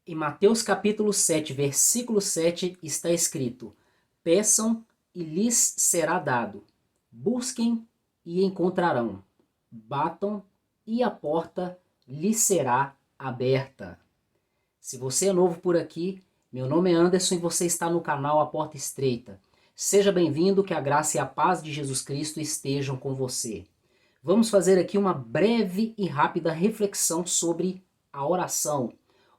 Em Mateus capítulo 7, versículo 7, está escrito: Peçam e lhes será dado. Busquem e encontrarão. Batam e a porta lhes será aberta. Se você é novo por aqui, meu nome é Anderson e você está no canal A Porta Estreita. Seja bem-vindo, que a graça e a paz de Jesus Cristo estejam com você. Vamos fazer aqui uma breve e rápida reflexão sobre a oração.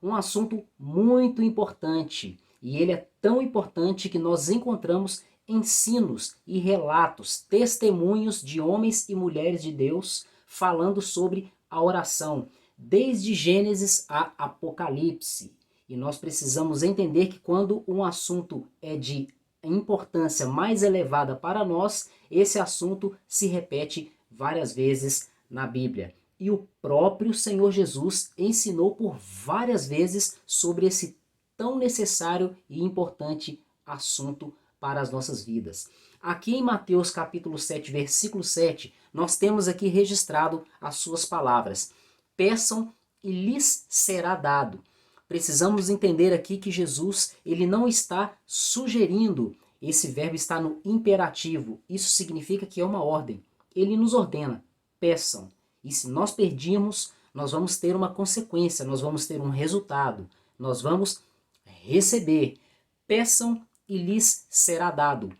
Um assunto muito importante, e ele é tão importante que nós encontramos ensinos e relatos, testemunhos de homens e mulheres de Deus falando sobre a oração, desde Gênesis a Apocalipse. E nós precisamos entender que quando um assunto é de importância mais elevada para nós, esse assunto se repete várias vezes na Bíblia. E o próprio Senhor Jesus ensinou por várias vezes sobre esse tão necessário e importante assunto para as nossas vidas. Aqui em Mateus capítulo 7, versículo 7, nós temos aqui registrado as suas palavras: peçam e lhes será dado. Precisamos entender aqui que Jesus, ele não está sugerindo, esse verbo está no imperativo. Isso significa que é uma ordem. Ele nos ordena: peçam. E se nós pedirmos, nós vamos ter uma consequência, nós vamos ter um resultado, nós vamos receber. Peçam e lhes será dado.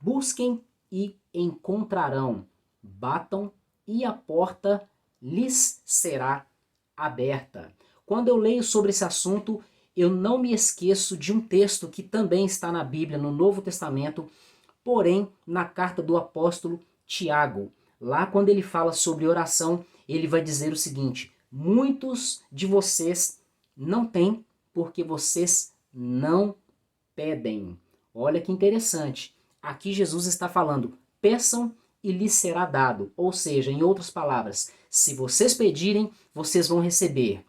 Busquem e encontrarão. Batam e a porta lhes será aberta. Quando eu leio sobre esse assunto, eu não me esqueço de um texto que também está na Bíblia, no Novo Testamento, porém na carta do apóstolo Tiago. Lá, quando ele fala sobre oração, ele vai dizer o seguinte: muitos de vocês não têm porque vocês não pedem. Olha que interessante. Aqui Jesus está falando: peçam e lhes será dado. Ou seja, em outras palavras, se vocês pedirem, vocês vão receber.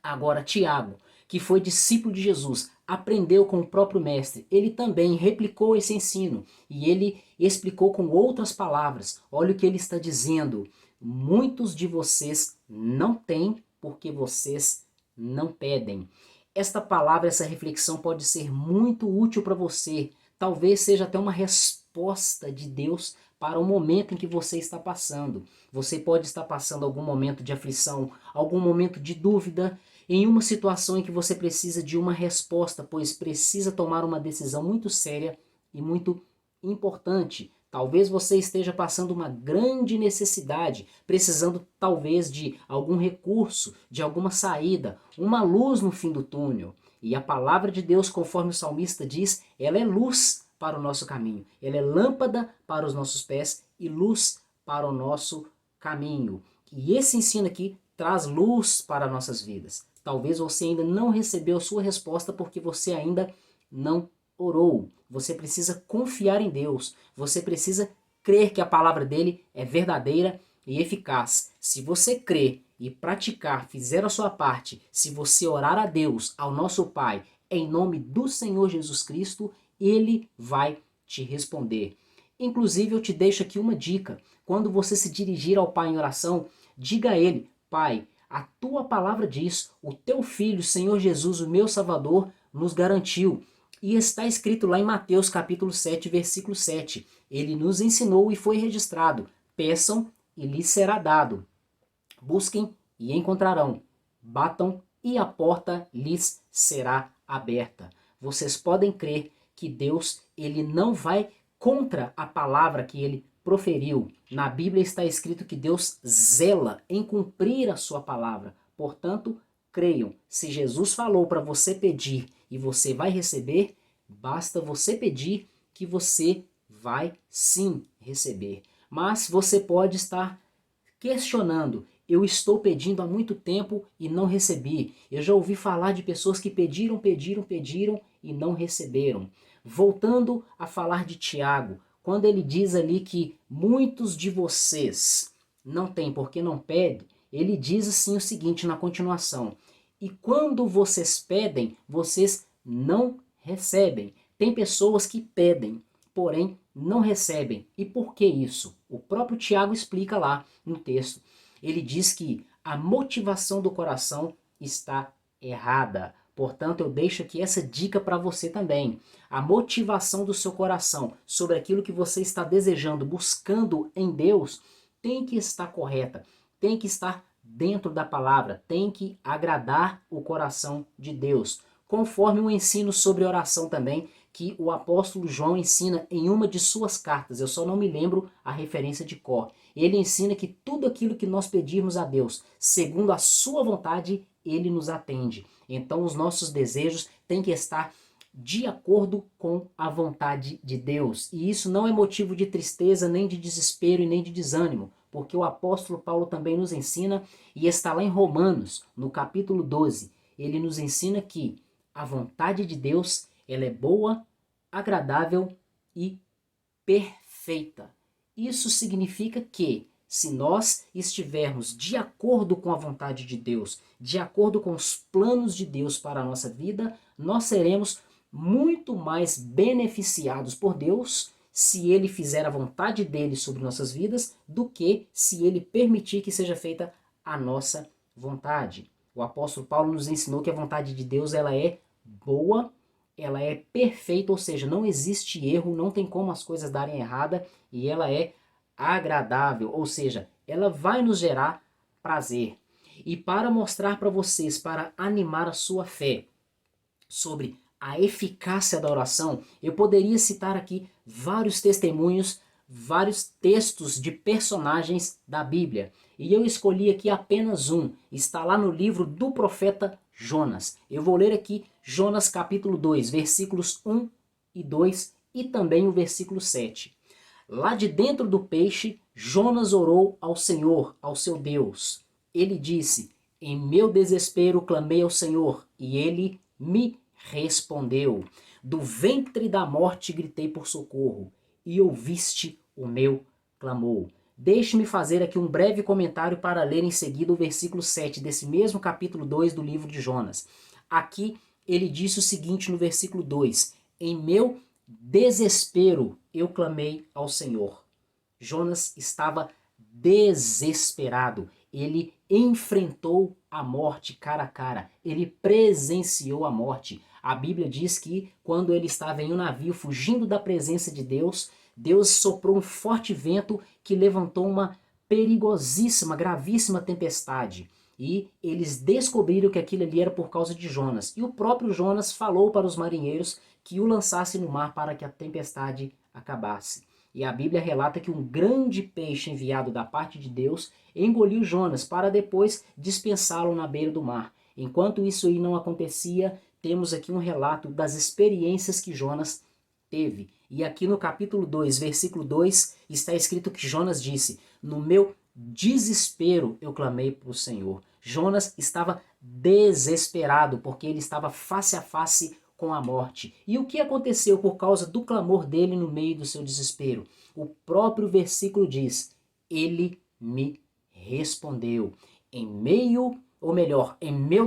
Agora, Tiago, que foi discípulo de Jesus, aprendeu com o próprio mestre. Ele também replicou esse ensino e ele explicou com outras palavras. Olha o que ele está dizendo: muitos de vocês não têm porque vocês não pedem. Esta palavra, essa reflexão pode ser muito útil para você. Talvez seja até uma resposta de Deus para o momento em que você está passando. Você pode estar passando algum momento de aflição, algum momento de dúvida, em uma situação em que você precisa de uma resposta, pois precisa tomar uma decisão muito séria e muito importante. Talvez você esteja passando uma grande necessidade, precisando talvez de algum recurso, de alguma saída, uma luz no fim do túnel. E a palavra de Deus, conforme o salmista diz, ela é luz para o nosso caminho. Ela é lâmpada para os nossos pés e luz para o nosso caminho. E esse ensino aqui traz luz para nossas vidas. Talvez você ainda não recebeu sua resposta porque você ainda não orou. Você precisa confiar em Deus. Você precisa crer que a palavra dele é verdadeira e eficaz. Se você crer e praticar, fizer a sua parte, se você orar a Deus, ao nosso Pai, em nome do Senhor Jesus Cristo, ele vai te responder. Inclusive, eu te deixo aqui uma dica. Quando você se dirigir ao Pai em oração, diga a ele: Pai, a tua palavra diz, o teu Filho, Senhor Jesus, o meu Salvador, nos garantiu. E está escrito lá em Mateus capítulo 7, versículo 7. Ele nos ensinou e foi registrado: peçam e lhes será dado. Busquem e encontrarão. Batam e a porta lhes será aberta. Vocês podem crer que Deus, ele não vai contra a palavra que ele proferiu. Na Bíblia está escrito que Deus zela em cumprir a sua palavra. Portanto, creiam. Se Jesus falou para você pedir e você vai receber, basta você pedir que você vai sim receber. Mas você pode estar questionando: eu estou pedindo há muito tempo e não recebi. Eu já ouvi falar de pessoas que pediram e não receberam. Voltando a falar de Tiago, quando ele diz ali que muitos de vocês não têm porque não pedem, ele diz assim o seguinte na continuação: e quando vocês pedem, vocês não recebem. Tem pessoas que pedem, porém não recebem. E por que isso? O próprio Tiago explica lá no texto. Ele diz que a motivação do coração está errada. Portanto, eu deixo aqui essa dica para você também. A motivação do seu coração sobre aquilo que você está desejando, buscando em Deus, tem que estar correta, tem que estar dentro da palavra, tem que agradar o coração de Deus. Conforme o ensino sobre oração também, que o apóstolo João ensina em uma de suas cartas, eu só não me lembro a referência de cor. Ele ensina que tudo aquilo que nós pedirmos a Deus, segundo a sua vontade, ele nos atende. Então os nossos desejos têm que estar de acordo com a vontade de Deus. E isso não é motivo de tristeza, nem de desespero e nem de desânimo, porque o apóstolo Paulo também nos ensina, e está lá em Romanos, no capítulo 12, ele nos ensina que a vontade de Deus, ela é boa, agradável e perfeita. Isso significa que, se nós estivermos de acordo com a vontade de Deus, de acordo com os planos de Deus para a nossa vida, nós seremos muito mais beneficiados por Deus se Ele fizer a vontade dele sobre nossas vidas, do que se Ele permitir que seja feita a nossa vontade. O apóstolo Paulo nos ensinou que a vontade de Deus, ela é boa, ela é perfeita, ou seja, não existe erro, não tem como as coisas darem errada, e ela é agradável, ou seja, ela vai nos gerar prazer. E para mostrar para vocês, para animar a sua fé sobre a eficácia da oração, eu poderia citar aqui vários testemunhos, vários textos de personagens da Bíblia. E eu escolhi aqui apenas um, está lá no livro do profeta Jonas. Eu vou ler aqui Jonas capítulo 2, versículos 1 e 2 e também o versículo 7. Lá de dentro do peixe, Jonas orou ao Senhor, ao seu Deus. Ele disse: em meu desespero clamei ao Senhor, e ele me respondeu. Do ventre da morte gritei por socorro, e ouviste o meu clamor. Deixe-me fazer aqui um breve comentário para ler em seguida o versículo 7 desse mesmo capítulo 2 do livro de Jonas. Aqui ele disse o seguinte no versículo 2: em meu desespero eu clamei ao Senhor. Jonas estava desesperado. Ele enfrentou a morte cara a cara. Ele presenciou a morte. A Bíblia diz que quando ele estava em um navio fugindo da presença de Deus, Deus soprou um forte vento que levantou uma perigosíssima, gravíssima tempestade. E eles descobriram que aquilo ali era por causa de Jonas. E o próprio Jonas falou para os marinheiros que o lançasse no mar para que a tempestade acabasse. E a Bíblia relata que um grande peixe enviado da parte de Deus engoliu Jonas para depois dispensá-lo na beira do mar. Enquanto isso aí não acontecia, temos aqui um relato das experiências que Jonas teve. E aqui no capítulo 2, versículo 2, está escrito que Jonas disse: no meu desespero eu clamei para o Senhor. Jonas estava desesperado porque ele estava face a face com a morte. E o que aconteceu por causa do clamor dele no meio do seu desespero? O próprio versículo diz: ele me respondeu. Em meu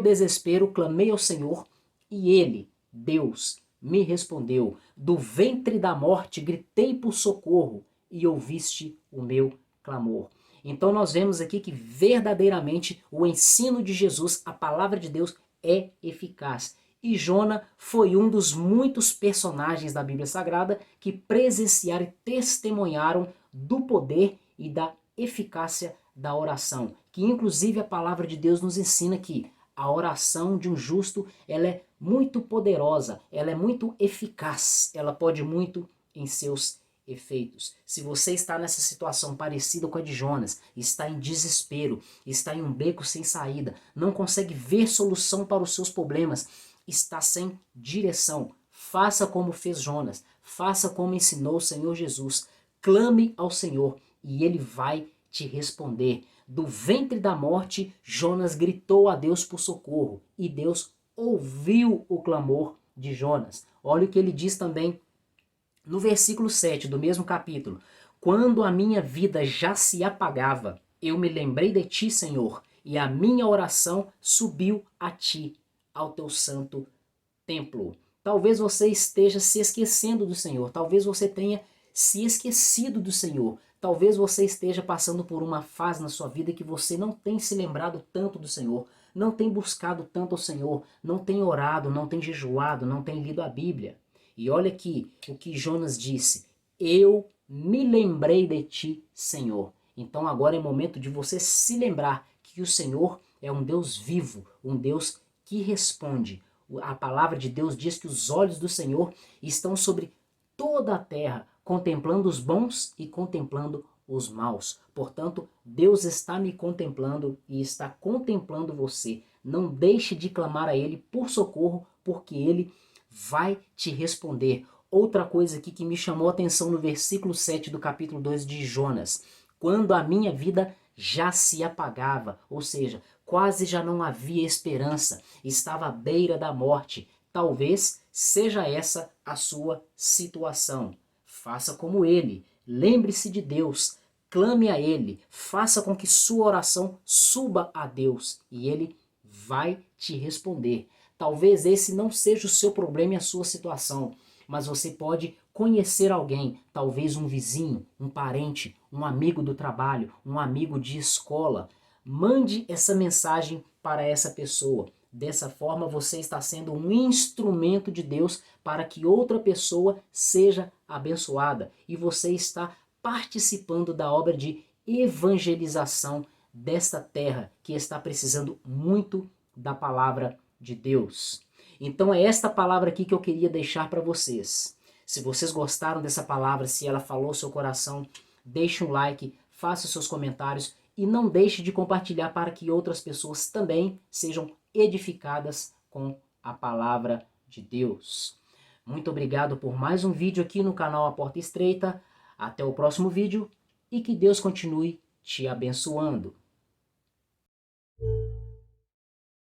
desespero clamei ao Senhor, e ele, Deus, me respondeu. Do ventre da morte gritei por socorro, e ouviste o meu clamor. Então nós vemos aqui que verdadeiramente o ensino de Jesus, a palavra de Deus, é eficaz. E Jonas foi um dos muitos personagens da Bíblia Sagrada que presenciaram e testemunharam do poder e da eficácia da oração. Que inclusive a palavra de Deus nos ensina que a oração de um justo, ela é muito poderosa, ela é muito eficaz, ela pode muito em seus efeitos. Se você está nessa situação parecida com a de Jonas, está em desespero, está em um beco sem saída, não consegue ver solução para os seus problemas, está sem direção, faça como fez Jonas, faça como ensinou o Senhor Jesus, clame ao Senhor e Ele vai te responder. Do ventre da morte, Jonas gritou a Deus por socorro e Deus ouviu o clamor de Jonas. Olha o que ele diz também no versículo 7 do mesmo capítulo. Quando a minha vida já se apagava, eu me lembrei de ti, Senhor, e a minha oração subiu a ti, ao teu santo templo. Talvez você esteja se esquecendo do Senhor, talvez você tenha se esquecido do Senhor, talvez você esteja passando por uma fase na sua vida que você não tem se lembrado tanto do Senhor. não tem buscado tanto ao Senhor, não tem orado, não tem jejuado, não tem lido a Bíblia. E olha aqui o que Jonas disse: eu me lembrei de ti, Senhor. Então agora é momento de você se lembrar que o Senhor é um Deus vivo, um Deus que responde. A palavra de Deus diz que os olhos do Senhor estão sobre toda a terra, contemplando os bons e contemplando os maus. Portanto, Deus está me contemplando e está contemplando você. Não deixe de clamar a Ele por socorro, porque Ele vai te responder. Outra coisa aqui que me chamou a atenção no versículo 7 do capítulo 2 de Jonas: quando a minha vida já se apagava, ou seja, quase já não havia esperança, estava à beira da morte. Talvez seja essa a sua situação. Faça como ele, lembre-se de Deus, clame a Ele, faça com que sua oração suba a Deus e Ele vai te responder. Talvez esse não seja o seu problema e a sua situação, mas você pode conhecer alguém, talvez um vizinho, um parente, um amigo do trabalho, um amigo de escola. Mande essa mensagem para essa pessoa. Dessa forma você está sendo um instrumento de Deus para que outra pessoa seja abençoada. E você está participando da obra de evangelização desta terra que está precisando muito da palavra de Deus. Então é esta palavra aqui que eu queria deixar para vocês. Se vocês gostaram dessa palavra, se ela falou ao seu coração, deixe um like, faça os seus comentários e não deixe de compartilhar para que outras pessoas também sejam edificadas com a palavra de Deus. Muito obrigado por mais um vídeo aqui no canal A Porta Estreita. Até o próximo vídeo e que Deus continue te abençoando.